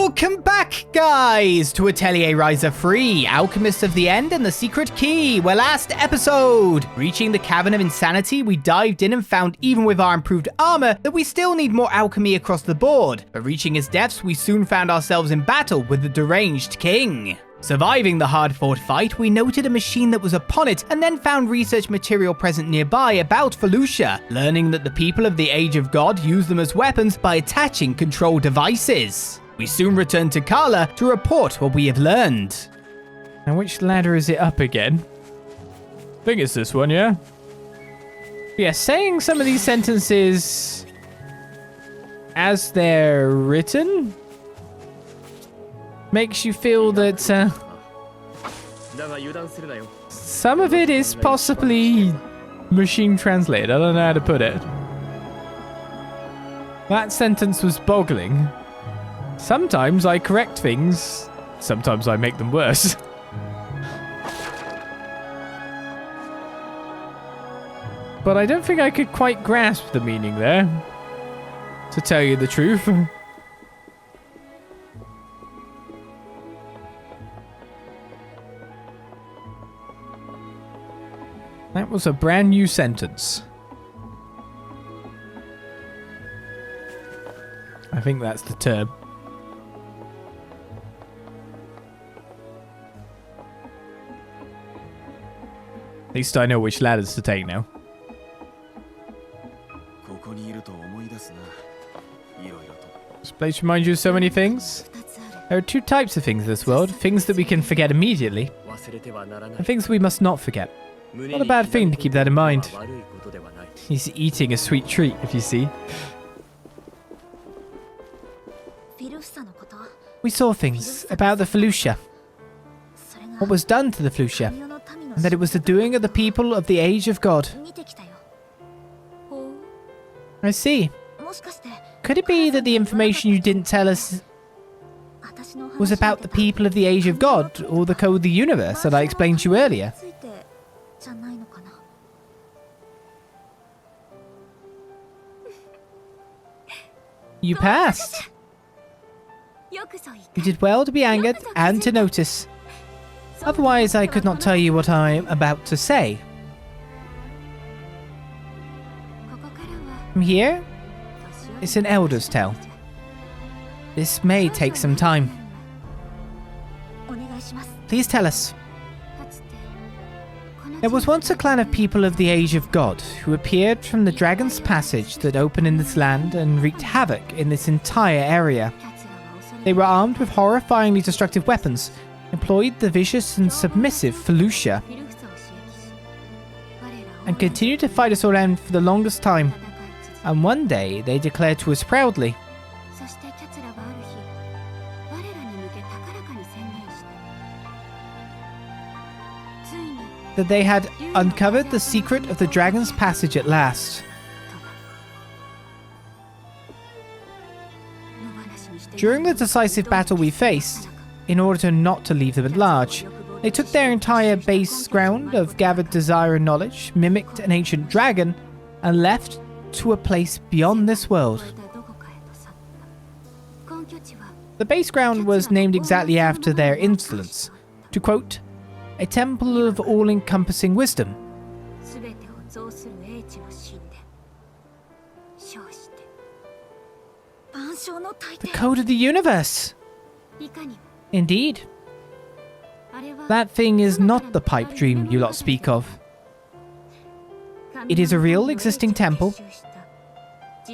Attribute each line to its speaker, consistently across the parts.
Speaker 1: Welcome back, guys, to Atelier Ryza 3, Alchemist of the End and the Secret Key, where last episode, reaching the Cavern of Insanity, we dived in and found, even with our improved armor, that we still need more alchemy across the board. But reaching its depths, we soon found ourselves in battle with the deranged king. Surviving the hard-fought fight, we noted a machine that was upon it, and then found research material present nearby about Felucia, learning that the people of the Age of God use them as weapons by attaching control devices. We soon returned to Kala to report what we have learned.
Speaker 2: And which ladder is it up again? I think it's this one, yeah? Yeah, saying some of these sentences as they're written makes you feel that some of it is possibly machine translated. I don't know how to put it. That sentence was boggling. Sometimes I correct things, sometimes I make them worse. But I don't think I could quite grasp the meaning there, to tell you the truth. That was a brand new sentence. I think that's the term. At least I know which ladders to take now. This place reminds you of so many things. There are two types of things in this world. Things that we can forget immediately, and things we must not forget. Not a bad thing to keep that in mind. He's eating a sweet treat, if you see. We saw things about the Felucia. What was done to the Felucia, and that it was the doing of the people of the Age of God. I see. Could it be that the information you didn't tell us was about the people of the Age of God, or the code of the universe that I explained to you earlier? You passed. You did well to be angered and to notice. Otherwise, I could not tell you what I am about to say. From here, it's an elder's tale. This may take some time. Please tell us. There was once a clan of people of the Age of God who appeared from the Dragon's Passage that opened in this land and wreaked havoc in this entire area. They were armed with horrifyingly destructive weapons, employed the vicious and submissive Felucia, and continued to fight us all around for the longest time. And one day they declared to us proudly that they had uncovered the secret of the Dragon's Passage at last. During the decisive battle we faced, in order not to leave them at large, they took their entire base ground of gathered desire and knowledge, mimicked an ancient dragon, and left to a place beyond this world. The base ground was named exactly after their insolence. To quote, a temple of all-encompassing wisdom. The code of the universe! Indeed. That thing is not the pipe dream you lot speak of. It is a real existing temple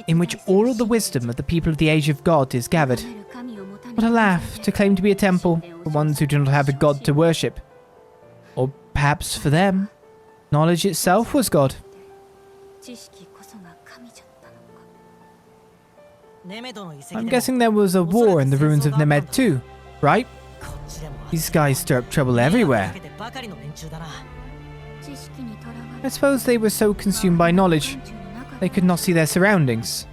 Speaker 2: in which all of the wisdom of the people of the Age of God is gathered. What a laugh to claim to be a temple for ones who do not have a god to worship. Or perhaps for them, knowledge itself was God. I'm guessing there was a war in the ruins of Nemed too, right? These guys stir up trouble everywhere. I suppose they were so consumed by knowledge, they could not see their surroundings.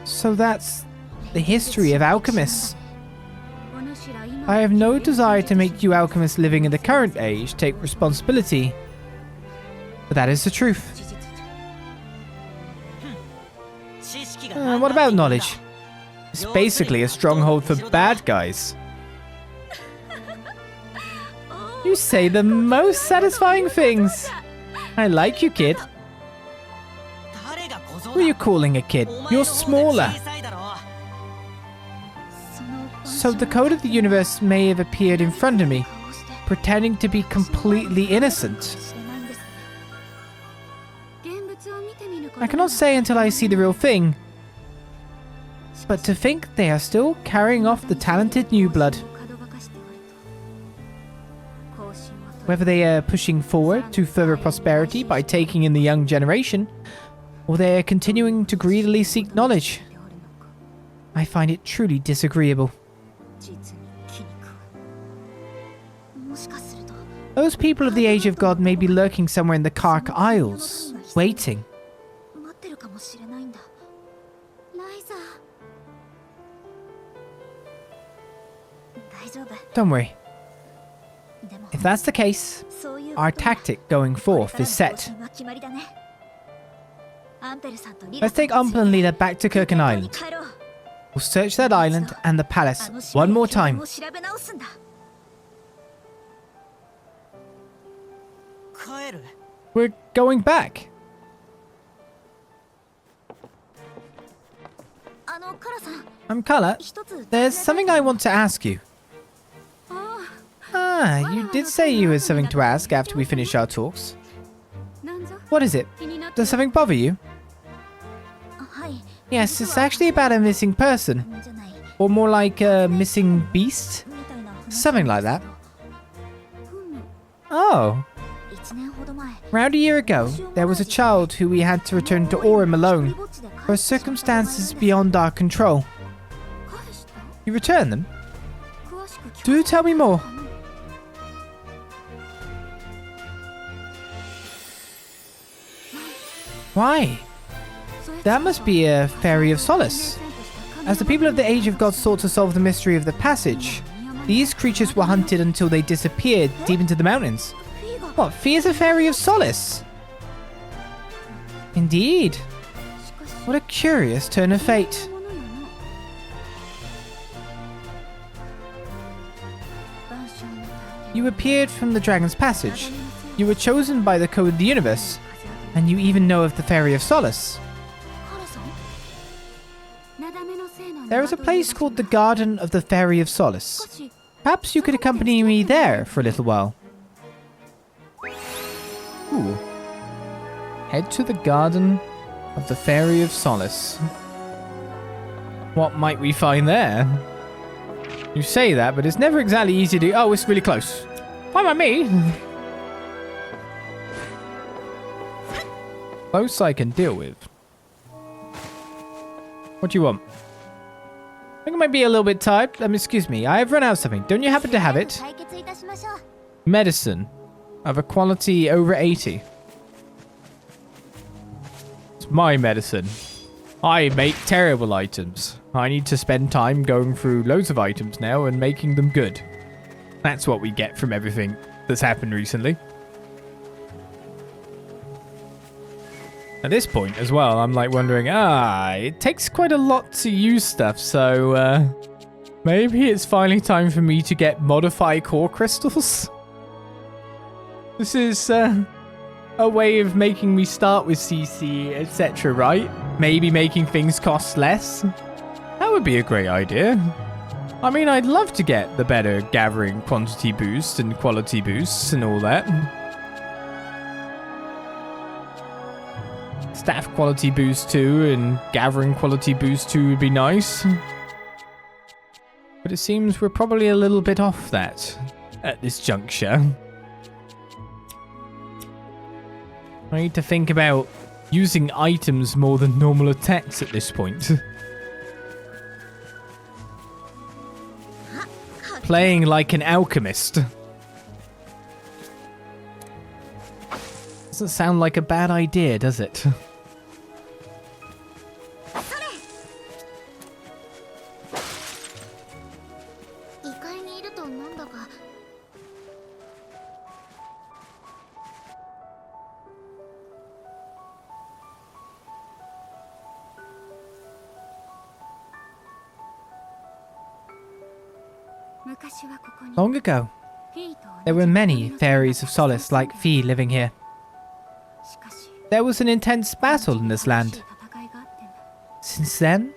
Speaker 2: So that's the history of alchemists. I have no desire to make you alchemists living in the current age take responsibility, but that is the truth. What about knowledge? It's basically a stronghold for bad guys. You say the most satisfying things. I like you, kid. Who are you calling a kid? You're smaller. So the code of the universe may have appeared in front of me, pretending to be completely innocent. I cannot say until I see the real thing, but to think they are still carrying off the talented new blood. Whether they are pushing forward to further prosperity by taking in the young generation, or they are continuing to greedily seek knowledge, I find it truly disagreeable. Those people of the Age of God may be lurking somewhere in the Kark Isles, waiting. Don't worry. If that's the case, our tactic going forth is set. Let's take Umpel and lead her back to Kurken Island. We'll search that island and the palace one more time. We're going back. Kala, there's something I want to ask you. You did say you had something to ask after we finish our talks. What is it? Does something bother you? Yes, it's actually about a missing person. Or more like a missing beast? Something like that. Oh. Around a year ago, there was a child who we had to return to Aurum alone, for circumstances beyond our control. You returned them? Do tell me more. Why? That must be a Fairy of Solace. As the people of the Age of God sought to solve the mystery of the passage, these creatures were hunted until they disappeared deep into the mountains. What, Fee is a Fairy of Solace? Indeed. What a curious turn of fate. You appeared from the Dragon's Passage. You were chosen by the Code of the Universe. And you even know of the Fairy of Solace. There is a place called the Garden of the Fairy of Solace. Perhaps you could accompany me there for a little while. Ooh. Head to the Garden of the Fairy of Solace. What might we find there? You say that, but it's never exactly easy to... Oh, it's really close. Fine by me. Close I can deal with. What do you want? I think I might be a little bit tired. Excuse me. I have run out of something. Don't you happen to have it? Medicine. Of a quality over 80. It's my medicine. I make terrible items. I need to spend time going through loads of items now and making them good. That's what we get from everything that's happened recently. At this point as well, I'm like wondering, it takes quite a lot to use stuff, so maybe it's finally time for me to get modify core crystals. This is a way of making me start with CC, etc., right? Maybe making things cost less. That would be a great idea. I mean, I'd love to get the better gathering quantity boost and quality boosts and all that. Staff quality boost 2 and gathering quality boost 2 would be nice. But it seems we're probably a little bit off that at this juncture. I need to think about using items more than normal attacks at this point. Playing like an alchemist. Doesn't sound like a bad idea, does it? Long ago, there were many fairies of solace like Fee living here. There was an intense battle in this land. Since then,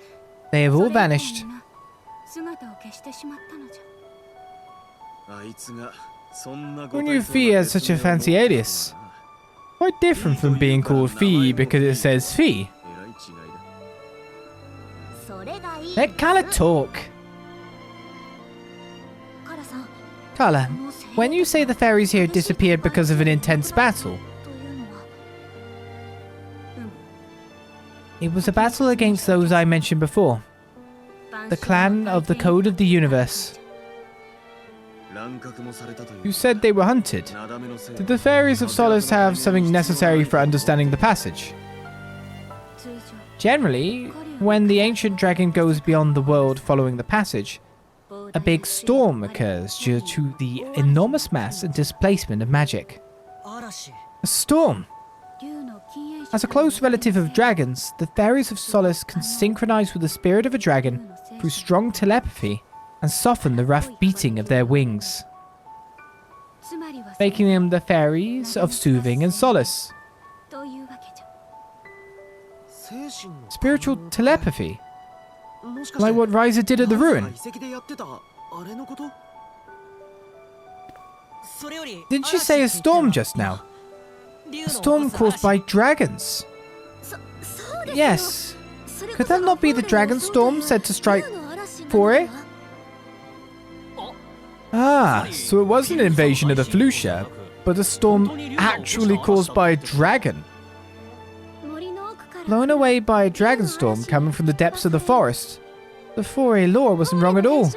Speaker 2: they have all vanished. Who knew Fee has such a fancy alias? Quite different from being called Fee because it says Fee. Let Kala talk. Kala, when you say the fairies here disappeared because of an intense battle, it was a battle against those I mentioned before. The clan of the Code of the Universe. You said they were hunted. Did the fairies of Solace have something necessary for understanding the passage? Generally, when the ancient dragon goes beyond the world following the passage, a big storm occurs due to the enormous mass and displacement of magic. A storm! As a close relative of dragons, the fairies of Solace can synchronize with the spirit of a dragon through strong telepathy and soften the rough beating of their wings, making them the fairies of soothing and solace. Spiritual telepathy? Like what Ryza did at the ruin? Didn't you say a storm just now? A storm caused by dragons? Yes. Could that not be the dragon storm said to strike for it? Ah, so it wasn't an invasion of the Felucia, but a storm actually caused by a dragon. Blown away by a dragon storm coming from the depths of the forest. The foray lore wasn't wrong at all.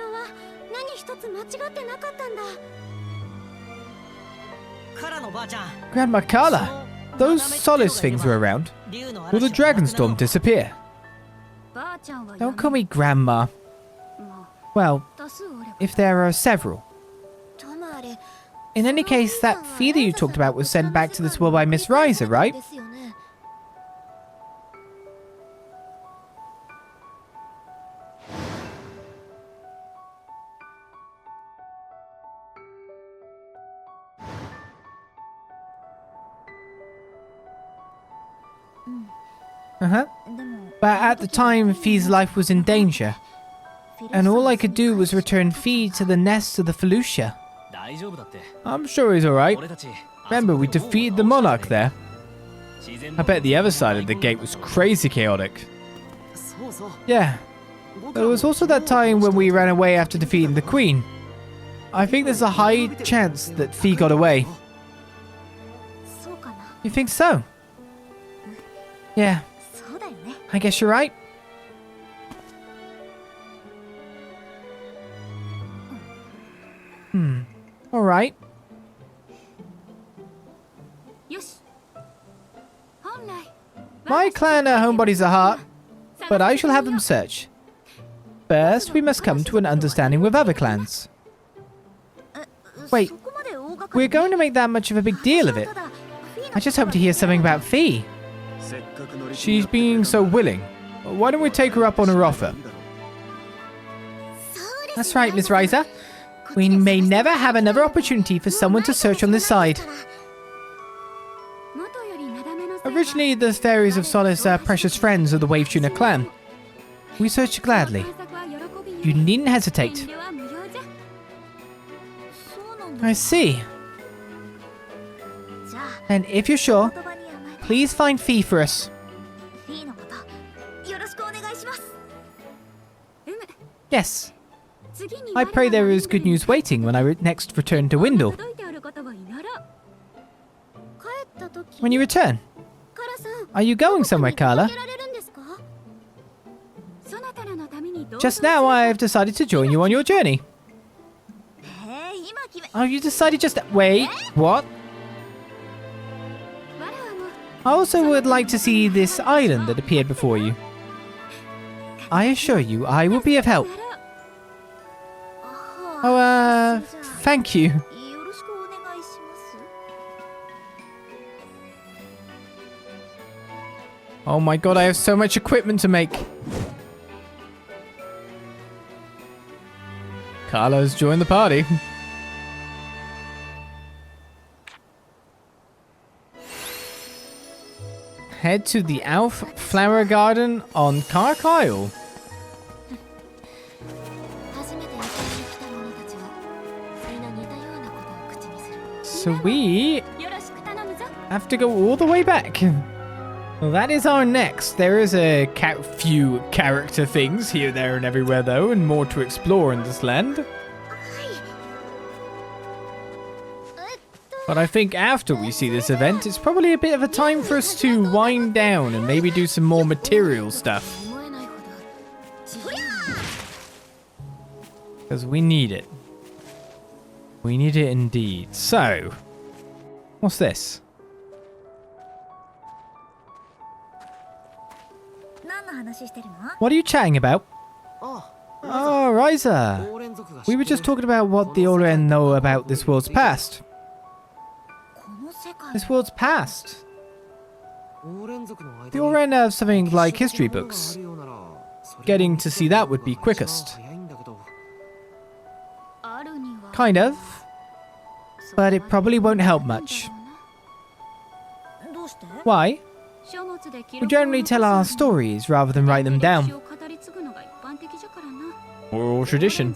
Speaker 2: Grandma Kala, those Solace things were around. Will the dragon storm disappear? Don't call me Grandma. Well, if there are several. In any case, that fee that you talked about was sent back to this world by Miss Ryza, right? Uh-huh. But at the time, Fee's life was in danger. And all I could do was return Fee to the nest of the Felucia. I'm sure he's alright. Remember, we defeated the monarch there. I bet the other side of the gate was crazy chaotic. Yeah. There was also that time when we ran away after defeating the queen. I think there's a high chance that Fee got away. You think so? Yeah. I guess you're right. Alright. My clan are homebodies at heart, but I shall have them search. First, we must come to an understanding with other clans. Wait, we're going to make that much of a big deal of it. I just hope to hear something about Fee. She's being so willing. Why don't we take her up on her offer? That's right, Miss Ryza. We may never have another opportunity for someone to search on this side. Originally, the fairies of Solace are precious friends of the Wave Tuner clan. We search gladly. You needn't hesitate. I see. And if you're sure, please find Fee for us. Yes. I pray there is good news waiting when I next return to Windle. When you return? Are you going somewhere, Kala? Just now I have decided to join you on your journey. Oh, you decided just... Wait, what? I also would like to see this island that appeared before you. I assure you, I will be of help. Oh, thank you. Oh my god, I have so much equipment to make.
Speaker 1: Carla's joined the party. Head to the Elf Flower Garden on Kark Isle. So we have to go all the way back. Well, that is our next. There is a few character things here, there, and everywhere, though, and more to explore in this land. But I think after we see this event, it's probably a bit of a time for us to wind down and maybe do some more material stuff. Because we need it. We need it indeed. So, what's this? What are you chatting about? Oh, Ryza. We were just talking about what the Oren know about this world's past. This world's past? The Oren have something like history books. Getting to see that would be quickest. Kind of. But it probably won't help much. Why? We generally tell our stories rather than write them down. Oral tradition.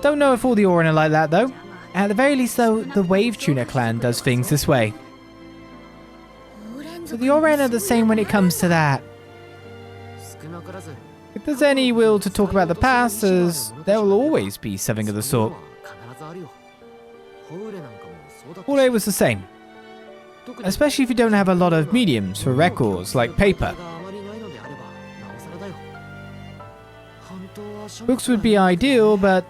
Speaker 1: Don't know if all the Oren are like that, though. At the very least, though, the Wave Tuner clan does things this way. So the Oren are the same when it comes to that. If there's any will to talk about the past, there will always be something of the sort. Ore was the same. Especially if you don't have a lot of mediums for records, like paper. Books would be ideal, but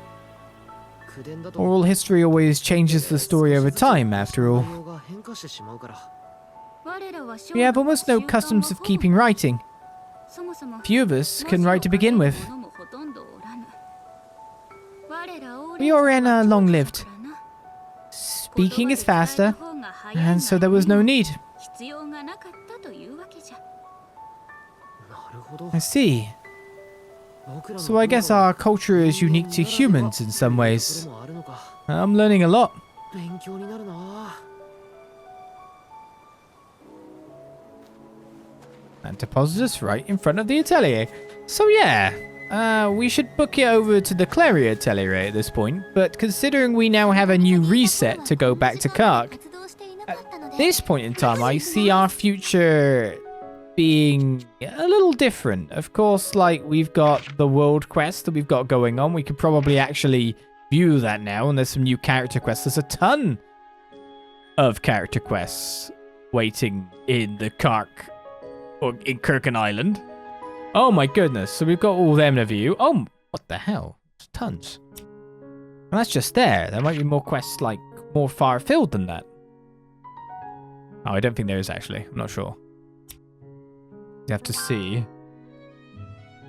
Speaker 1: oral history always changes the story over time, after all. We have almost no customs of keeping writing. Few of us can write to begin with. We Oren are long-lived. Speaking is faster, and so there was no need. I see. So I guess our culture is unique to humans in some ways. I'm learning a lot. And deposit us right in front of the Atelier. So yeah, we should book it over to the Clary Atelier at this point, but considering we now have a new reset to go back to Kark, at this point in time I see our future being a little different. Of course, like, we've got the world quest that we've got going on. We could probably actually view that now, and there's some new character quests. There's a ton of character quests waiting in the Kark, or in Kurken Island. Oh my goodness, so we've got all them to view. Oh, what the hell? There's tons. And that's just there. There might be more quests, like, more far afield than that. Oh, I don't think there is, actually. I'm not sure. You have to see.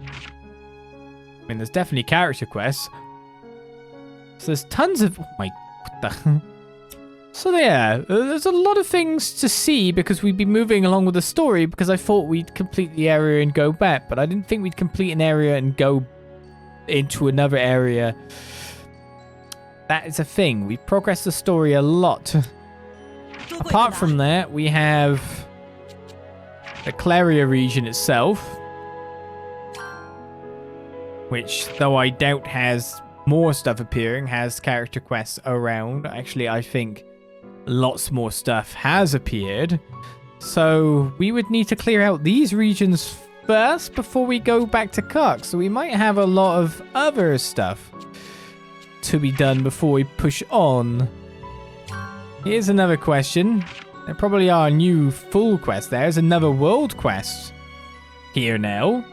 Speaker 1: I mean, there's definitely character quests. So there's tons of... Oh my... What the... So yeah, there's a lot of things to see because we'd be moving along with the story, because I thought we'd complete the area and go back, but I didn't think we'd complete an area and go into another area. That is a thing. We progressed the story a lot. Apart from that, we have the Claria region itself, which, though I doubt has more stuff appearing, has character quests around. Actually, I think lots more stuff has appeared. So we would need to clear out these regions first before we go back to Kark. So we might have a lot of other stuff to be done before we push on. Here's another question. There probably are new full quests. There's another world quest here now.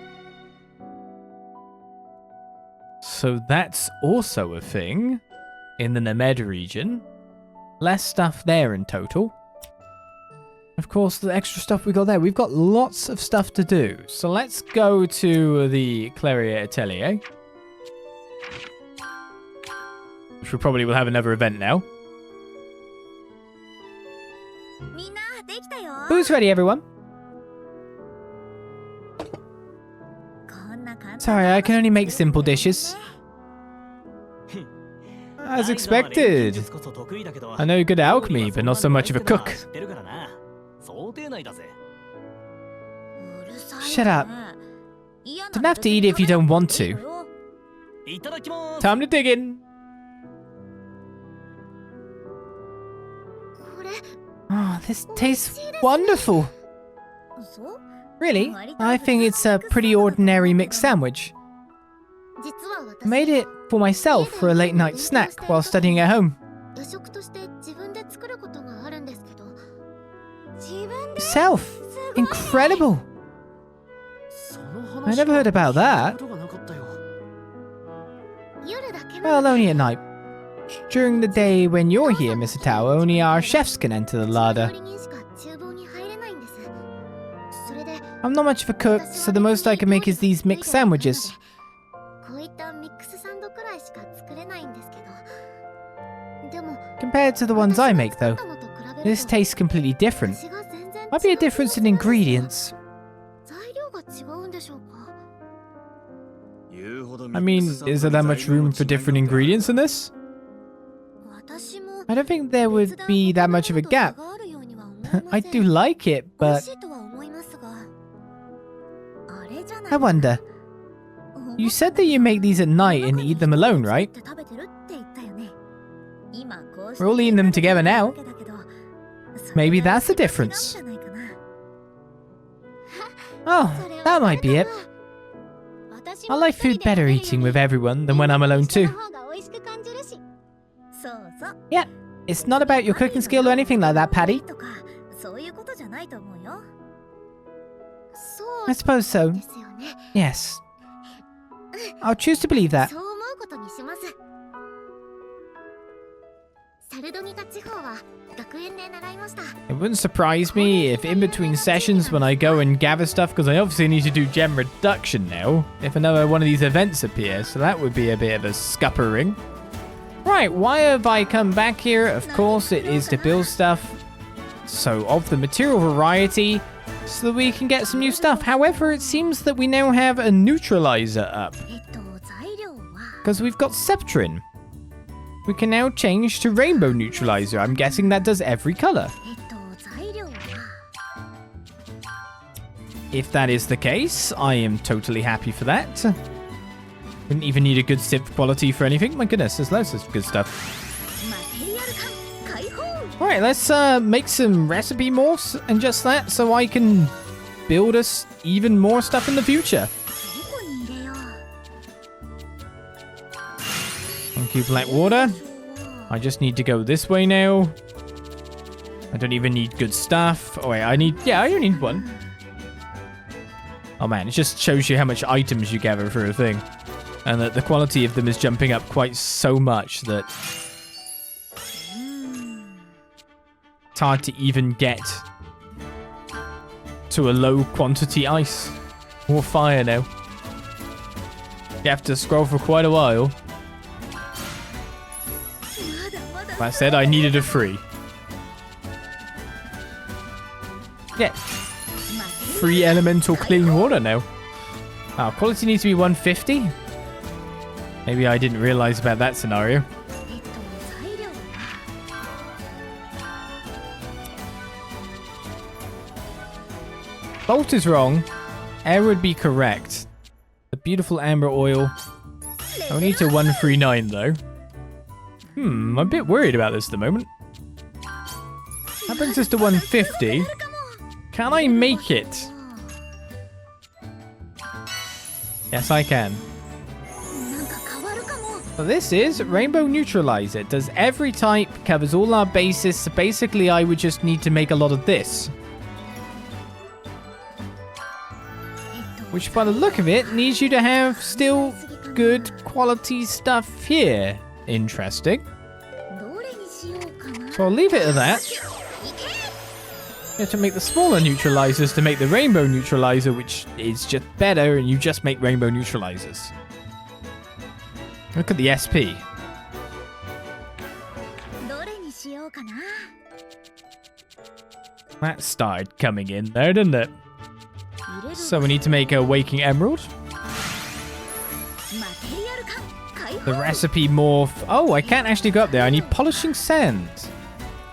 Speaker 1: So that's also a thing in the Named region. Less stuff there in total. Of course, the extra stuff we got there. We've got lots of stuff to do. So let's go to the Claria Atelier, which we probably will have another event now. Who's ready, everyone? Sorry, I can only make simple dishes. As expected. I know good at alchemy, but not so much of a cook. Shut up. Don't have to eat it if you don't want to. Time to dig in. Oh, this tastes wonderful. Really? I think it's a pretty ordinary mixed sandwich. I made it for myself for a late night snack while studying at home. Self? Incredible! I never heard about that. Well, only at night. During the day when you're here, Mr. Tao, only our chefs can enter the larder. I'm not much of a cook, so the most I can make is these mixed sandwiches. Compared to the ones I make, though, this tastes completely different. Might be a difference in ingredients. I mean, is there that much room for different ingredients in this? I don't think there would be that much of a gap. I do like it, but... I wonder. You said that you make these at night and eat them alone, right? We're all eating them together now. Maybe that's the difference. Oh, that might be it. I like food better eating with everyone than when I'm alone too. Yeah, it's not about your cooking skill or anything like that, Patty. I suppose so. Yes. I'll choose to believe that. It wouldn't surprise me if in between sessions when I go and gather stuff, because I obviously need to do gem reduction now, if another one of these events appears, so that would be a bit of a scuppering. Right, why have I come back here? Of course it is to build stuff. So of the material variety, so that we can get some new stuff. However, it seems that we now have a neutralizer up. Because we've got Sceptrin. We can now change to Rainbow Neutralizer. I'm guessing that does every color. If that is the case, I am totally happy for that. Wouldn't even need a good synth quality for anything. My goodness, there's loads of good stuff. Alright, let's make some recipe morphs and just that, so I can build us even more stuff in the future. Thank you, black water. I just need to go this way now. I don't even need good stuff. Oh wait, I only need one. Oh man, it just shows you how much items you gather for a thing. And that the quality of them is jumping up quite so much that it's hard to even get to a low quantity ice or fire now. You have to scroll for quite a while. I said I needed a free. Yeah. Free elemental clean water now. Oh, quality needs to be 150? Maybe I didn't realize about that scenario. Bolt is wrong. Air would be correct. The beautiful amber oil. I need to 139 though. I'm a bit worried about this at the moment. That brings us to 150. Can I make it? Yes, I can. So this is Rainbow Neutralizer. It does every type, covers all our bases. So basically, I would just need to make a lot of this. Which, by the look of it, needs you to have still good quality stuff here. Interesting. So I'll leave it at that. You have to make the smaller neutralizers to make the rainbow neutralizer, which is just better, and you just make rainbow neutralizers. Look at the SP. That started coming in there, didn't it? So we need to make a Waking Emerald. The recipe morph. Oh, I can't actually go up there. I need polishing sand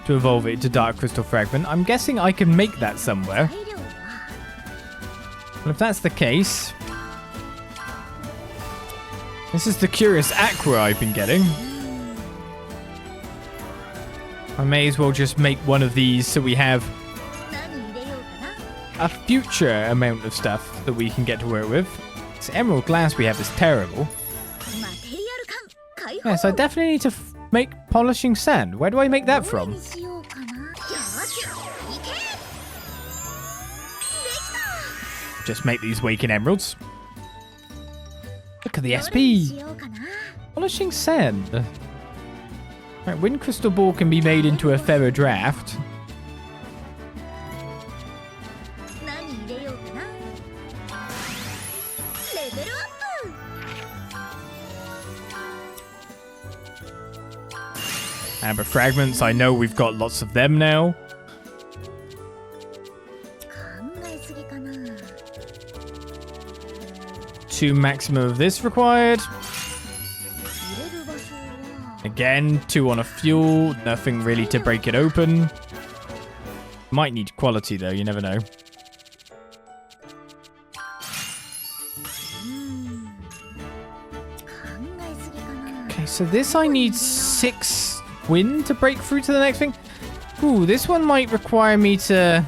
Speaker 1: to evolve it to dark crystal fragment. I'm guessing I can make that somewhere. Well, if that's the case, this is the curious aqua I've been getting. I may as well just make one of these so we have a future amount of stuff that we can get to work with. This emerald glass we have is terrible. Yes, I definitely need to make polishing sand. Where do I make that from? Just make these waking emeralds. Look at the SP. Polishing sand. Right, wind crystal ball can be made into a feather draft. Amber fragments, I know we've got lots of them now. Two maximum of this required. Again, 2 on a fuel. Nothing really to break it open. Might need quality though, you never know. Okay, so this I need 6 wind to break through to the next thing. Ooh, this one might require me to...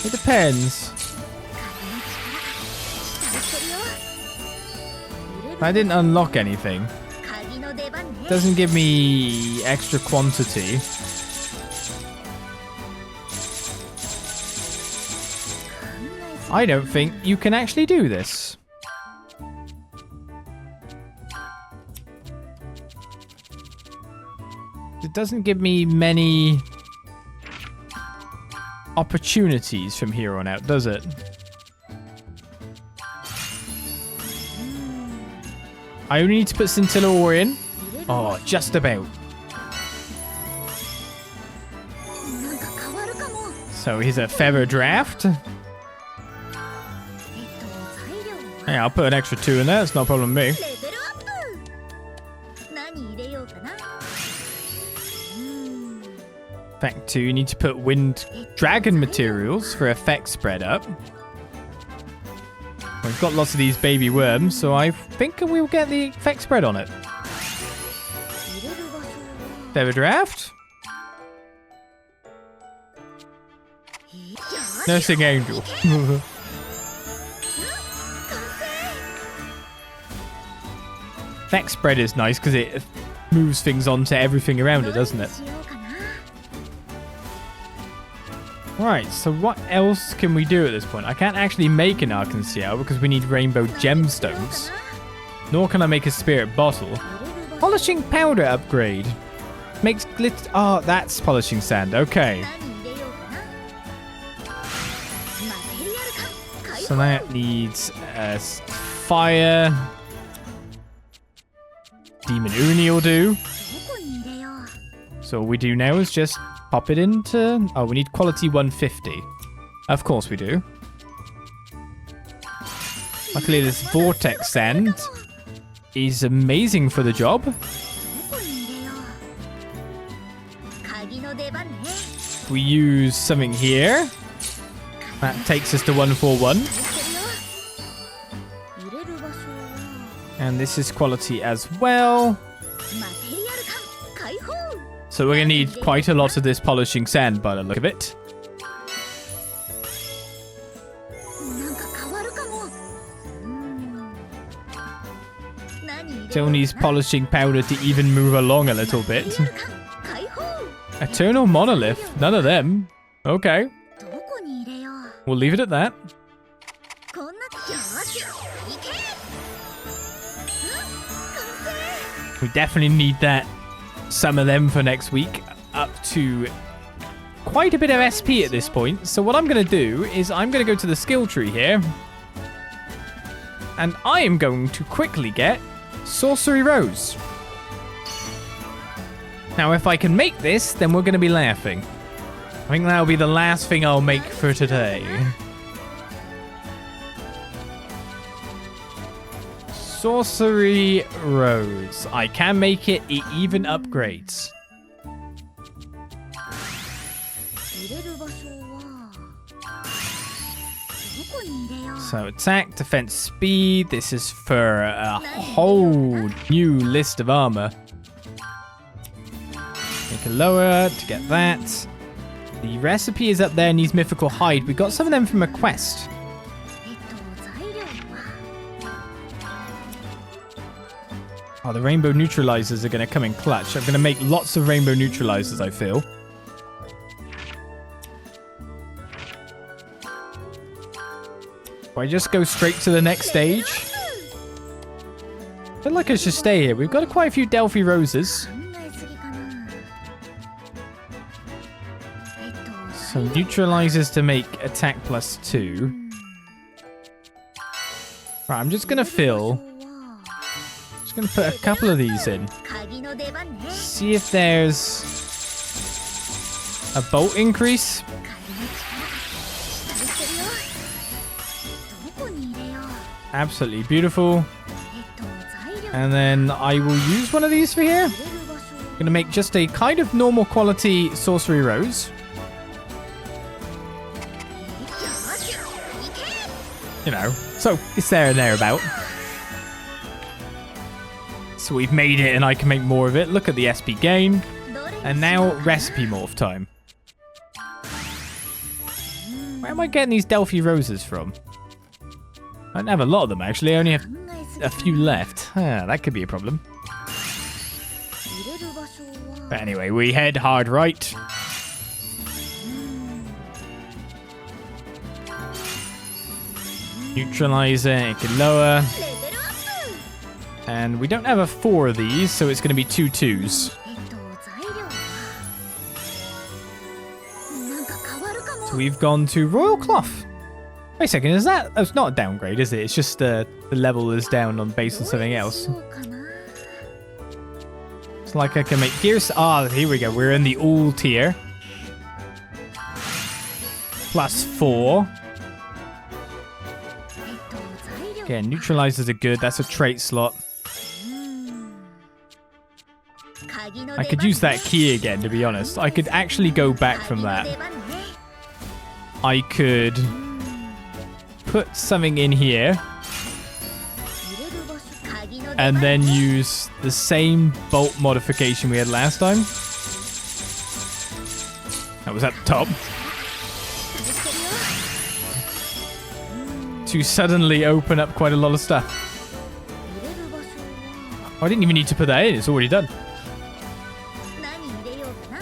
Speaker 1: It depends. I didn't unlock anything. Doesn't give me extra quantity. I don't think you can actually do this. It doesn't give me many opportunities from here on out, does it? I only need to put scintilla ore in. Oh, just about. So here's a feather draft. Yeah, I'll put an extra 2 in there. It's not a problem with me. Fact 2, you need to put wind dragon materials for effect spread up. We've got lots of these baby worms, so I think we'll get the effect spread on it. Feather draft. Nursing angel. Effect spread is nice because it moves things onto everything around it, doesn't it? Right, so what else can we do at this point? I can't actually make an Arc-en-Ciel because we need rainbow gemstones. Nor can I make a spirit bottle. Polishing powder upgrade. Makes glitter... Oh, that's polishing sand. Okay. So that needs fire. Demon Uni will do. So all we do now is just pop it into... Oh, we need quality 150. Of course we do. Luckily, this vortex sand is amazing for the job. We use something here. That takes us to 141. And this is quality as well. So we're going to need quite a lot of this polishing sand by the look of it. Still needs polishing powder to even move along a little bit. Eternal monolith. None of them. Okay. We'll leave it at that. We definitely need that. Some of them for next week. Up to quite a bit of SP at this point. So what I'm going to do is I'm going to go to the skill tree here. And I am going to quickly get Sorcery Rose. Now, if I can make this, then we're going to be laughing. I think that'll be the last thing I'll make for today. Sorcery Rose. I can make it even upgrades. So attack, defense, speed. This is for a whole new list of armor. Make it lower to get that. The recipe is up there, needs mythical hide. We got some of them from a quest. Oh, the rainbow neutralizers are going to come in clutch. I'm going to make lots of rainbow neutralizers, I feel. Do I just go straight to the next stage? I feel like I should stay here. We've got quite a few Delphi roses. So neutralizers to make attack +2. Right, I'm just going to fill. Just going to put a couple of these in. See if there's a bolt increase. Absolutely beautiful. And then I will use one of these for here. I'm going to make just a kind of normal quality sorcery rose. You know, so it's there and thereabout. So we've made it and I can make more of it. Look at the SP gain. And now recipe morph time. Where am I getting these Delphi roses from? I don't have a lot of them, actually. I only have a few left. That could be a problem. But anyway, we head hard right. Neutralizer, it can lower. And we don't have a 4 of these, so it's going to be 2 2s. So we've gone to Royal Cloth. Wait a second, is that... That's not a downgrade, is it? It's just the level is down on based on something else. It's like I can make gears. Ah, here we go. We're in the all tier. +4. Okay, neutralizers are good. That's a trait slot. I could use that key again, to be honest. I could actually go back from that. I could put something in here and then use the same bolt modification we had last time. That was at the top. To suddenly open up quite a lot of stuff. Oh, I didn't even need to put that in. It's already done.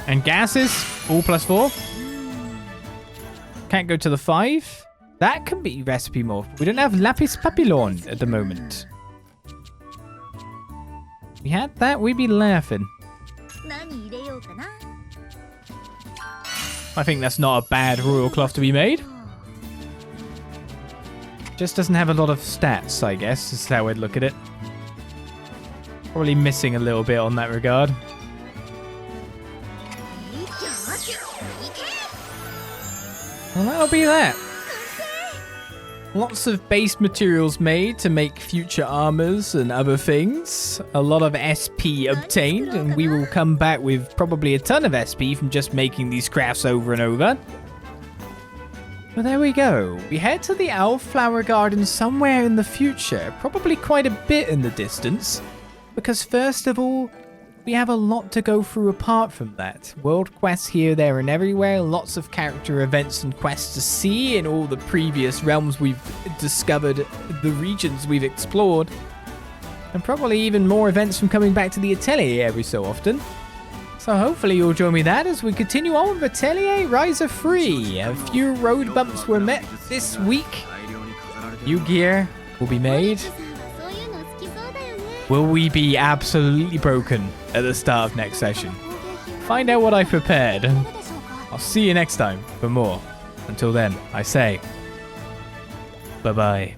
Speaker 1: And gases, all +4. Can't go to the 5. That can be recipe morph. We don't have Lapis Papillon at the moment. If we had that, we'd be laughing. I think that's not a bad royal cloth to be made. Just doesn't have a lot of stats, I guess, is how I'd look at it. Probably missing a little bit on that regard. Well, that'll be that. Lots of base materials made to make future armors and other things. A lot of SP obtained, and we will come back with probably a ton of SP from just making these crafts over and over. But there we go. We head to the Owl Flower Garden somewhere in the future, probably quite a bit in the distance, because first of all, we have a lot to go through apart from that. World quests here, there, and everywhere. Lots of character events and quests to see in all the previous realms we've discovered, the regions we've explored. And probably even more events from coming back to the Atelier every so often. So hopefully you'll join me that as we continue on with Atelier Ryza 3. A few road bumps were met this week. New gear will be made. Will we be absolutely broken at the start of next session? Find out what I prepared. I'll see you next time for more. Until then, I say, bye-bye.